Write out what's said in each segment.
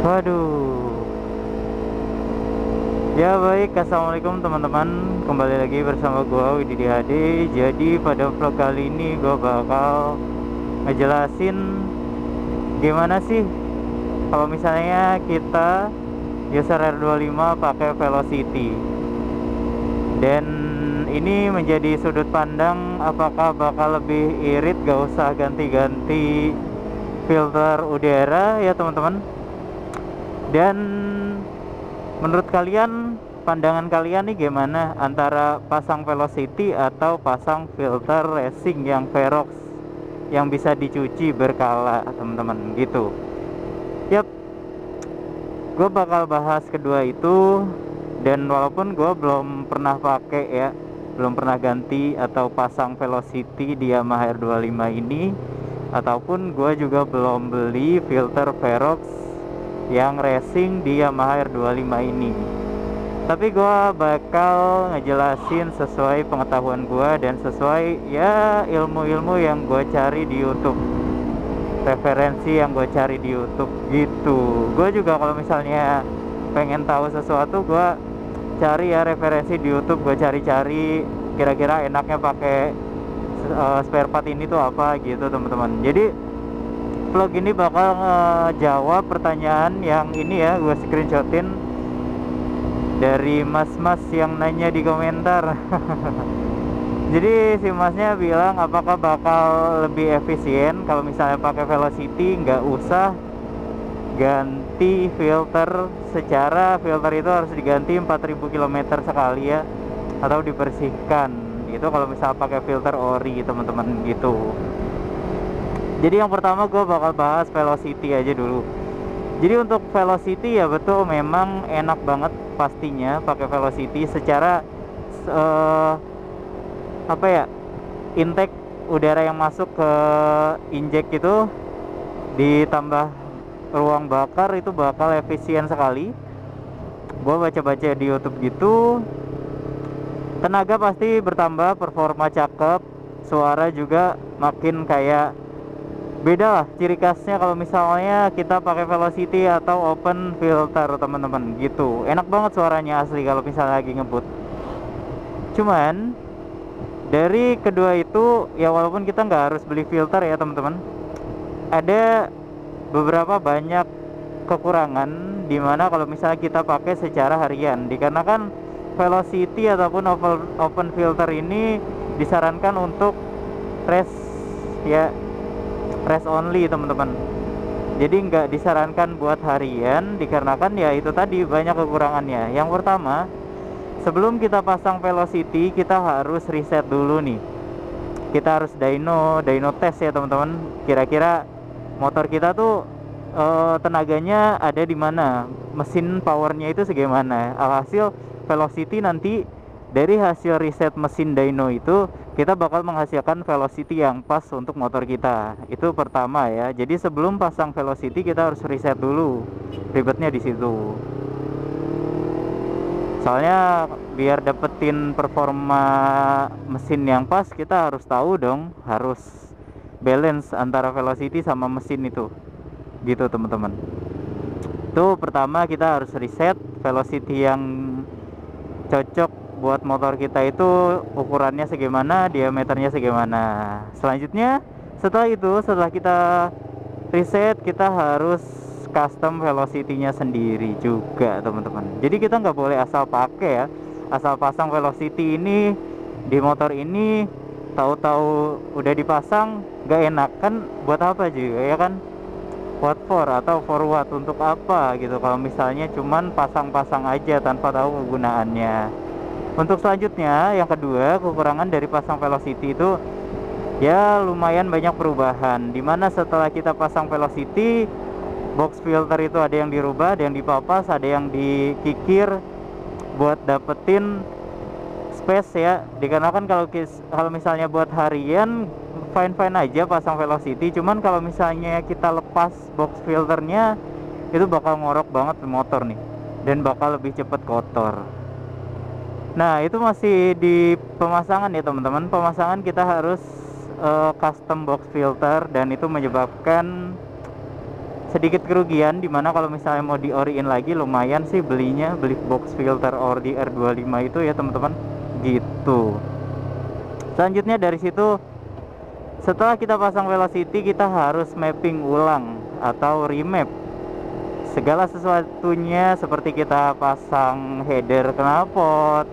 Waduh. Ya baik, assalamualaikum teman-teman. Kembali lagi bersama gua Wididi Hadi. Jadi pada vlog kali ini gua bakal ngejelasin gimana sih kalau misalnya kita user R25 pakai Velocity. Dan ini menjadi sudut pandang apakah bakal lebih irit gak usah ganti-ganti filter udara ya teman-teman. Dan menurut kalian, pandangan kalian nih gimana antara pasang Velocity atau pasang filter racing yang Verox yang bisa dicuci berkala teman-teman gitu. Yap, gue bakal bahas kedua itu. Dan walaupun gue belum pernah pakai ya, belum pernah ganti atau pasang Velocity di Yamaha R25 ini, ataupun gue juga belum beli filter Verox yang racing di Yamaha R25 ini. Tapi gue bakal ngejelasin sesuai pengetahuan gue dan sesuai ya ilmu-ilmu yang gue cari di YouTube, referensi yang gue cari di YouTube gitu. Gue juga kalau misalnya pengen tahu sesuatu, gue cari ya referensi di YouTube, gue cari-cari kira-kira enaknya pakai spare part ini tuh apa gitu teman-teman. Jadi vlog ini bakal jawab pertanyaan yang ini ya, gue screenshotin dari mas-mas yang nanya di komentar. Jadi si masnya bilang apakah bakal lebih efisien kalau misalnya pakai Velocity, nggak usah ganti filter, secara filter itu harus diganti 4000 km sekali ya, atau dibersihkan itu kalau misalnya pakai filter ori teman-teman gitu. Jadi yang pertama gue bakal bahas Velocity aja dulu. Jadi untuk Velocity ya betul memang enak banget pastinya pakai Velocity secara apa ya, intake udara yang masuk ke injek itu ditambah ruang bakar itu bakal efisien sekali. Gue baca-baca di YouTube gitu, tenaga pasti bertambah, performa cakep, suara juga makin kayak beda lah ciri khasnya kalau misalnya kita pakai Velocity atau open filter teman-teman gitu. Enak banget suaranya asli kalau misalnya lagi ngebut. Cuman dari kedua itu ya, walaupun kita nggak harus beli filter ya teman-teman, ada beberapa banyak kekurangan dimana kalau misalnya kita pakai secara harian, dikarenakan Velocity ataupun open filter ini disarankan untuk race ya, race only teman-teman. Jadi nggak disarankan buat harian dikarenakan ya itu tadi banyak kekurangannya. Yang pertama, sebelum kita pasang Velocity kita harus reset dulu nih. Kita harus dyno test ya teman-teman. Kira-kira motor kita tuh tenaganya ada di mana, mesin powernya itu segimana. Alhasil Velocity nanti dari hasil riset mesin dyno itu kita bakal menghasilkan Velocity yang pas untuk motor kita. Itu pertama ya. Jadi sebelum pasang Velocity kita harus riset dulu. Ribetnya di situ. Soalnya biar dapetin performa mesin yang pas kita harus tahu dong, harus balance antara Velocity sama mesin itu. Gitu teman-teman. Itu pertama, kita harus riset Velocity yang cocok buat motor kita itu ukurannya segimana, diameternya segimana. Selanjutnya setelah kita riset, kita harus custom Velocity-nya sendiri juga teman-teman. Jadi kita nggak boleh asal pakai ya, asal pasang Velocity ini di motor ini, tahu-tahu udah dipasang nggak enak kan, buat apa juga ya kan, what for atau for what, untuk apa gitu kalau misalnya cuman pasang-pasang aja tanpa tahu kegunaannya. Untuk selanjutnya, yang kedua, kekurangan dari pasang Velocity itu ya lumayan banyak perubahan, dimana setelah kita pasang Velocity, box filter itu ada yang dirubah, ada yang dipapas, ada yang dikikir buat dapetin space ya. Dikarenakan kalau misalnya buat harian fine-fine aja pasang Velocity, cuman kalau misalnya kita lepas box filternya itu bakal ngorok banget motor nih, dan bakal lebih cepat kotor. Nah itu masih di pemasangan ya teman-teman. Pemasangan kita harus custom box filter, dan itu menyebabkan sedikit kerugian, dimana kalau misalnya mau di ori-in lagi lumayan sih beli box filter ori R25 itu ya teman-teman, gitu. Selanjutnya dari situ, setelah kita pasang velocity, kita harus mapping ulang atau remap segala sesuatunya, seperti kita pasang header knalpot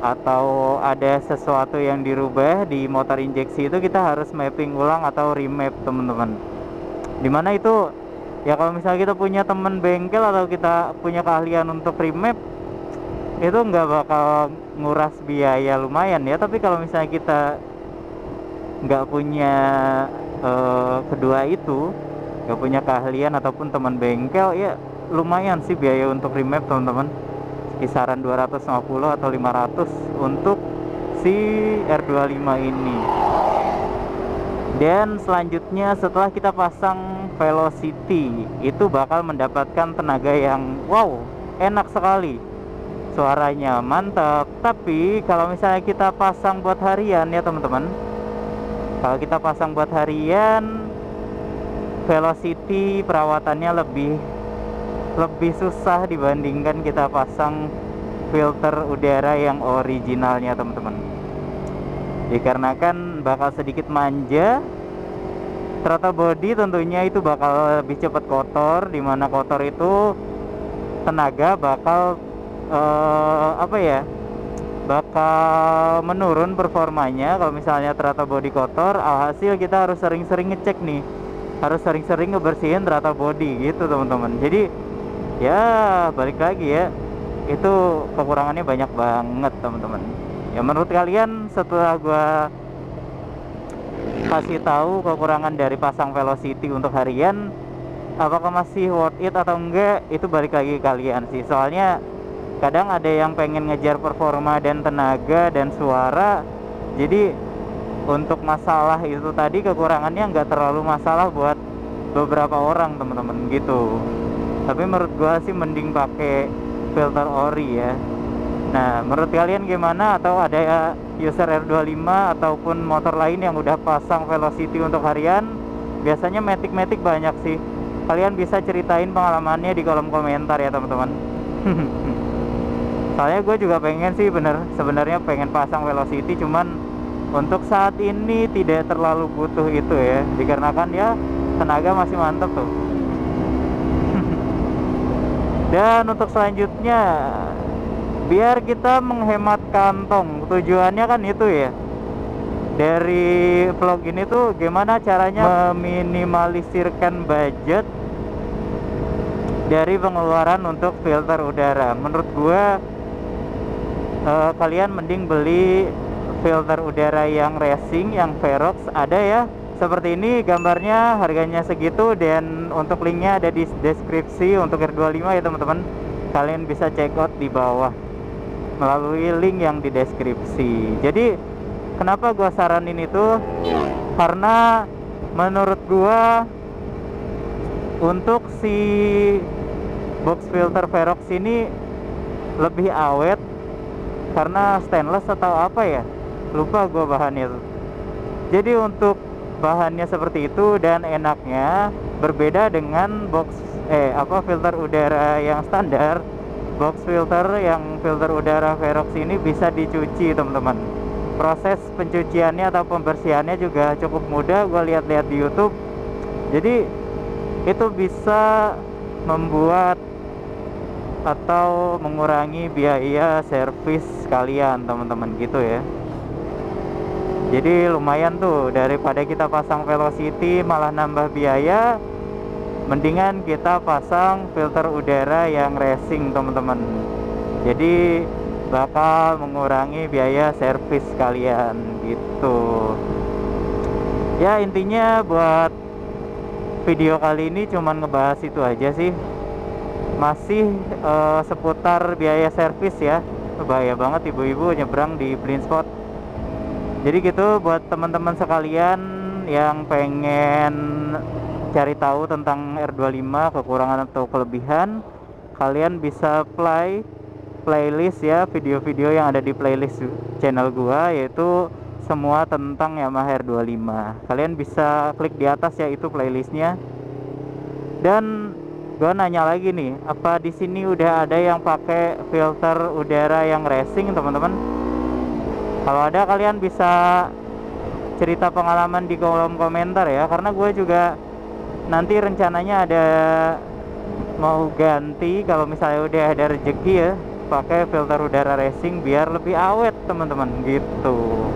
atau ada sesuatu yang dirubah di motor injeksi, itu kita harus mapping ulang atau remap teman-teman. Dimana itu ya, kalau misalnya kita punya temen bengkel atau kita punya keahlian untuk remap, itu nggak bakal nguras biaya lumayan ya. Tapi kalau misalnya kita nggak punya kedua itu, nggak punya keahlian ataupun teman bengkel, ya lumayan sih biaya untuk remap teman-teman, kisaran 250 atau 500 untuk si R25 ini. Dan selanjutnya, setelah kita pasang velocity, itu bakal mendapatkan tenaga yang wow, enak sekali, suaranya mantap. Tapi kalau misalnya kita pasang buat harian ya teman-teman, kalau kita pasang buat harian, velocity perawatannya lebih susah dibandingkan kita pasang filter udara yang originalnya teman-teman. Dikarenakan bakal sedikit manja, throttle body tentunya itu bakal lebih cepat kotor, dimana kotor itu tenaga bakal bakal menurun performanya. Kalau misalnya throttle body kotor, alhasil kita harus sering-sering ngecek nih, harus sering-sering ngebersihin throttle body gitu teman-teman. Jadi ya balik lagi ya, itu kekurangannya banyak banget teman-teman. Ya menurut kalian, setelah gua kasih tahu kekurangan dari pasang velocity untuk harian, apakah masih worth it atau enggak, itu balik lagi ke kalian sih. Soalnya kadang ada yang pengen ngejar performa dan tenaga dan suara, jadi untuk masalah itu tadi, kekurangannya nggak terlalu masalah buat beberapa orang teman-teman gitu. Tapi menurut gua sih mending pakai filter ori ya. Nah menurut kalian gimana? Atau ada user R25 ataupun motor lain yang udah pasang velocity untuk harian? Biasanya matic banyak sih. Kalian bisa ceritain pengalamannya di kolom komentar ya teman-teman. Soalnya gue juga pengen sih, sebenarnya pengen pasang velocity, cuman untuk saat ini tidak terlalu butuh itu ya, dikarenakan ya tenaga masih mantap tuh. Dan untuk selanjutnya, biar kita menghemat kantong, tujuannya kan itu ya. Dari vlog ini tuh gimana caranya meminimalisirkan budget dari pengeluaran untuk filter udara. Menurut gua kalian mending beli filter udara yang racing, yang Verox, ada ya seperti ini gambarnya, harganya segitu, dan untuk linknya ada di deskripsi untuk R25 ya teman-teman. Kalian bisa check out di bawah melalui link yang di deskripsi. Jadi kenapa gua saranin itu, karena menurut gua untuk si box filter Verox ini lebih awet, karena stainless atau apa ya, lupa gua bahannya tuh. Jadi untuk bahannya seperti itu, dan enaknya berbeda dengan filter udara yang standar. Box filter yang filter udara Verox ini bisa dicuci teman-teman. Proses pencuciannya atau pembersihannya juga cukup mudah, gue lihat-lihat di YouTube. Jadi itu bisa membuat atau mengurangi biaya servis kalian teman-teman gitu ya. Jadi lumayan tuh, daripada kita pasang velocity malah nambah biaya, mendingan kita pasang filter udara yang racing teman-teman. Jadi bakal mengurangi biaya servis kalian gitu. Ya intinya buat video kali ini cuman ngebahas itu aja sih. Masih seputar biaya servis ya. Bahaya banget ibu-ibu nyebrang di blind spot. Jadi gitu, buat teman-teman sekalian yang pengen cari tahu tentang R25, kekurangan atau kelebihan, kalian bisa playlist ya, video-video yang ada di playlist channel gua, yaitu semua tentang Yamaha R25. Kalian bisa klik di atas ya, itu playlistnya. Dan Gue nanya lagi nih, apa di sini udah ada yang pakai filter udara yang racing, teman-teman? Kalau ada, kalian bisa cerita pengalaman di kolom komentar ya, karena gue juga nanti rencananya ada mau ganti kalau misalnya udah ada rezeki ya, pakai filter udara racing biar lebih awet, teman-teman, gitu.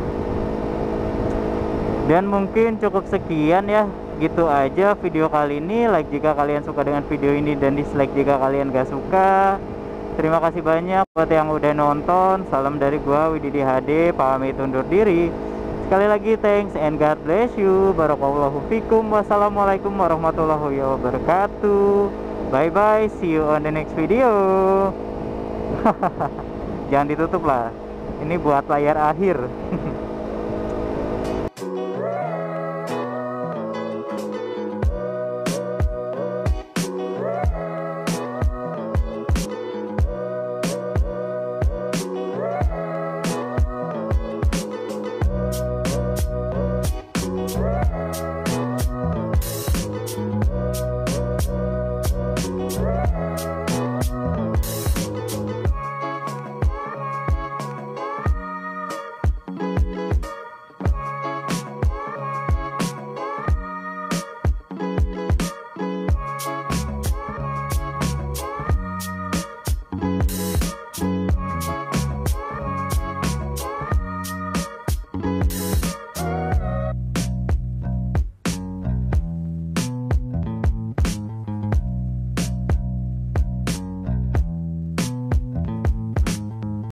Dan mungkin cukup sekian ya, gitu aja video kali ini. Like jika kalian suka dengan video ini, dan dislike jika kalian gak suka. Terima kasih banyak buat yang udah nonton. Salam dari gua Wididi HD, pamit undur diri. Sekali lagi thanks and God bless you. Barakallahu fikum. Wassalamualaikum warahmatullahi wabarakatuh. Bye bye, see you on the next video. Jangan ditutup lah, ini buat layar akhir.